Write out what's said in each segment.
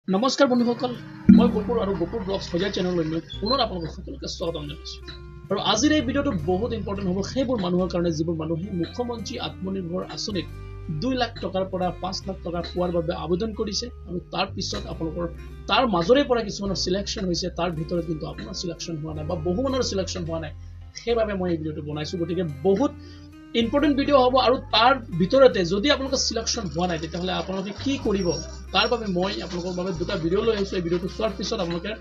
নমস্কাৰ বন্ধুসকল, মই গোপুৰ আৰু গোপুৰ ব্লগছ সজাই চেনেললৈ মই পুনৰ আপোনালোক সকলোকে স্বাগতম জনাইছোঁ। আৰু আজিৰ এই ভিডিঅ'টো বহুত ইম্পৰ্টেণ্ট হ'ব সেইবোৰ মানুহৰ কাৰণে যিবোৰ মানুহে মুখ্যমন্ত্ৰী আত্মনিৰ্ভৰ আঁচনিত 2 লাখ টকাৰ পৰা 5 লাখ টকা পোৱাৰ বাবে আবেদন কৰিছে আৰু তাৰ পিছত আপোনালোকৰ তাৰ মাজৰে পৰা কিছুমানৰ সিলেকশ্যন হৈছে, তাৰ ভিতৰত কিন্তু আপোনাৰ সিলেকশ্যন হোৱা নাই বা বহু মানুহৰ সিলেকশ্যন হোৱা নাই। সেইবাবে মই এই ভিডিঅ'টো বনাইছোঁ। গতিকে বহুত ইম্পৰ্টেণ্ট ভিডিঅ' হ'ব আৰু তাৰ ভিতৰতে যদি আপোনালোকৰ সিলেকশ্যন হোৱা নাই তেতিয়াহ'লে আপোনালোকে কি কৰিব তাৰ বাবে মই আপোনালোকৰ বাবে দুটা ভিডিঅ' লৈ আহিছোঁ। এই ভিডিঅ'টো চোৱাৰ পিছত আপোনালোকে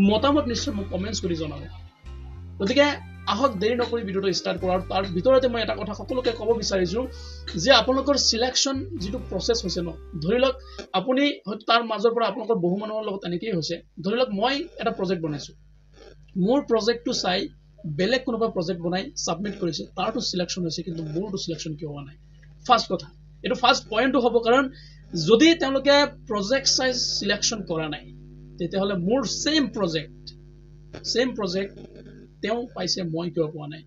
মতামত নিশ্চয় মোক কমেণ্টছ কৰি জনাব। গতিকে আহক দেৰি নকৰি ভিডিঅ'টো ষ্টাৰ্ট কৰোঁ। আৰু তাৰ ভিতৰতে মই এটা কথা সকলোকে ক'ব বিচাৰিছোঁ যে আপোনালোকৰ সিলেকশ্যন যিটো প্ৰচেছ হৈছে ন, ধৰি লওক আপুনি হয়তো তাৰ মাজৰ পৰা আপোনালোকৰ বহু মানুহৰ লগত এনেকেই হৈছে। ধৰি লওক মই এটা প্ৰজেক্ট বনাইছোঁ, মোৰ প্ৰজেক্টটো চাই বেলেগ কোনোবা প্ৰজেক্ট বনাই সাবমিট কৰিছে, তাৰটো সিলেকশ্যন হৈছে কিন্তু মোৰটো সিলেকশ্যন কিয় হোৱা নাই। ফাৰ্ষ্ট কথা, এইটো ফাৰ্ষ্ট পইণ্টটো হ'ব, কাৰণ যদি তেওঁলোকে প্ৰজেক্ট চাই সিলেকশ্যন কৰা নাই তেতিয়াহ'লে মোৰ সেম প্ৰজেক্ট তেওঁ পাইছে, মই কিয় পোৱা নাই।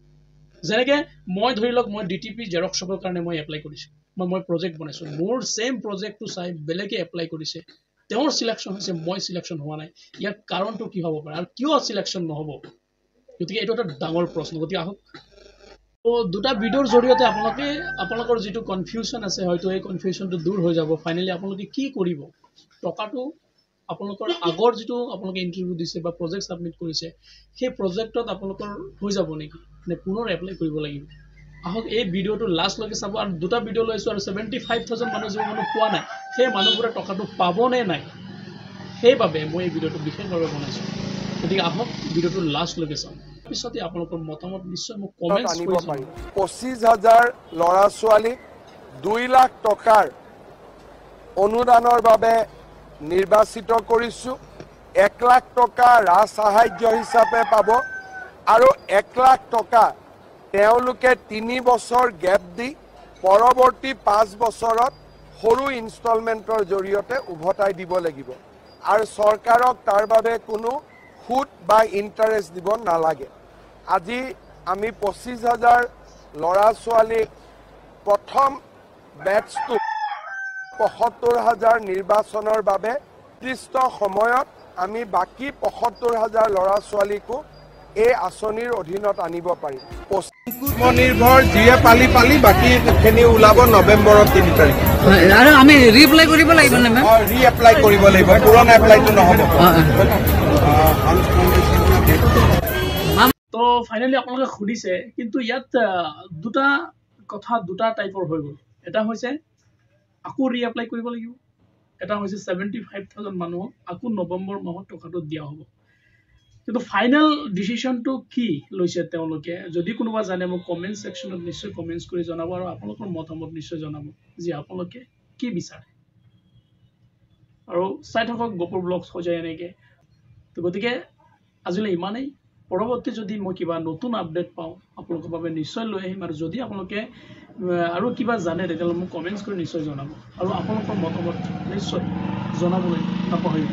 যেনেকে মই ধৰি লওক মই ডিটিপি জেৰক্স শ্বপৰ কাৰণে মই এপ্লাই কৰিছোঁ, মই প্ৰজেক্ট বনাইছোঁ, মোৰ সেম প্ৰজেক্টটো চাই বেলেগে এপ্লাই কৰিছে, তেওঁৰ সিলেকশ্যন হৈছে, মই সিলেকশ্যন হোৱা নাই। ইয়াৰ কাৰণটো কি হ'ব পাৰে আৰু কিয় সিলেকশ্যন নহ'ব? গতিকে এইটো এটা ডাঙৰ প্ৰশ্ন। গতিকে আহক দুটা ভিডিঅ'ৰ জৰিয়তে আপোনালোকৰ যিটো কনফিউজন আছে হয়তো এই কনফিউজনটো দূৰ হৈ যাব। ফাইনেলি আপোনালোকে কি কৰিব, টকাটো আপোনালোকৰ আগৰ যিটো আপোনালোকে ইণ্টাৰভিউ দিছে বা প্ৰজেক্ট সাবমিট কৰিছে সেই প্ৰজেক্টত আপোনালোকৰ হৈ যাব নেকি, নে পুনৰ এপ্লাই কৰিব লাগিব? আহক এই ভিডিঅ'টো লাষ্টলৈকে চাব। আৰু দুটা ভিডিঅ' লৈছোঁ আৰু 75,000 মানুহ যিবোৰ মানুহ পোৱা নাই সেই মানুহবোৰে টকাটো পাবনে নাই, সেইবাবে মই এই ভিডিঅ'টো বিশেষভাৱে বনাইছোঁ। গতিকে আহক ভিডিঅ'টো লাষ্টলৈকে চাওঁ, পিছতে আপোনালোকৰ মতামত নিশ্চয় মোক কমেণ্টছ কৰি জনাব। 25,000 ল'ৰা ছোৱালীক 2 লাখ টকাৰ অনুদানৰ বাবে নিৰ্বাচিত কৰিছোঁ। 1 লাখ টকা ৰাজ সাহায্য হিচাপে পাব আৰু 1 লাখ টকা তেওঁলোকে 3 বছৰ গেপ দি পৰৱৰ্তী 5 বছৰত সৰু ইনষ্টলমেণ্টৰ জৰিয়তে উভতাই দিব লাগিব আৰু চৰকাৰক তাৰ বাবে কোনো সুদ বা ইণ্টাৰেষ্ট দিব নালাগে। আজি আমি 25,000 ল'ৰা ছোৱালীক প্ৰথম বেটছটো 75,000 নিৰ্বাচনৰ বাবে নিৰ্দিষ্ট সময়ত আমি বাকী 75,000 ল'ৰা ছোৱালীকো এই আঁচনিৰ অধীনত আনিব পাৰিম। আত্মনিৰ্ভৰ যিয়ে পালি বাকীখিনি ওলাব নৱেম্বৰৰ 3 তাৰিখে। আৰু আমি ৰিএপ্লাই কৰিব লাগিব নে মেম? ৰিএপ্লাই কৰিব লাগিব, পুৰণা এপ্লাইটো নহ'ব। তো ফাইনেলি আপোনালোকে সুধিছে, কিন্তু ইয়াত দুটা টাইপৰ হৈ গ'ল। এটা হৈছে আকৌ ৰিএপ্লাই কৰিব লাগিব, এটা হৈছে 75,000 মানুহক আকৌ নৱেম্বৰ মাহত টকাটো দিয়া হ'ব। কিন্তু ফাইনেল ডিচিশ্যনটো কি লৈছে তেওঁলোকে, যদি কোনোবা জানে মোক কমেণ্ট ছেকশ্যনত নিশ্চয় কমেণ্টছ কৰি জনাব আৰু আপোনালোকৰ মতামত নিশ্চয় জনাব যে আপোনালোকে কি বিচাৰে। আৰু চাই থাকক গোপুৰ ব্লগছ সজাই এনেকৈ। তো গতিকে আজিলৈ ইমানেই। পৰৱৰ্তী যদি মই কিবা নতুন আপডেট পাওঁ আপোনালোকৰ বাবে নিশ্চয় লৈ আহিম। আৰু যদি আপোনালোকে আৰু কিবা জানে তেতিয়াহ'লে মোক কমেণ্টছ কৰি নিশ্চয় জনাব আৰু আপোনালোকৰ মতামত নিশ্চয় জনাবলৈ নাপাহৰিব।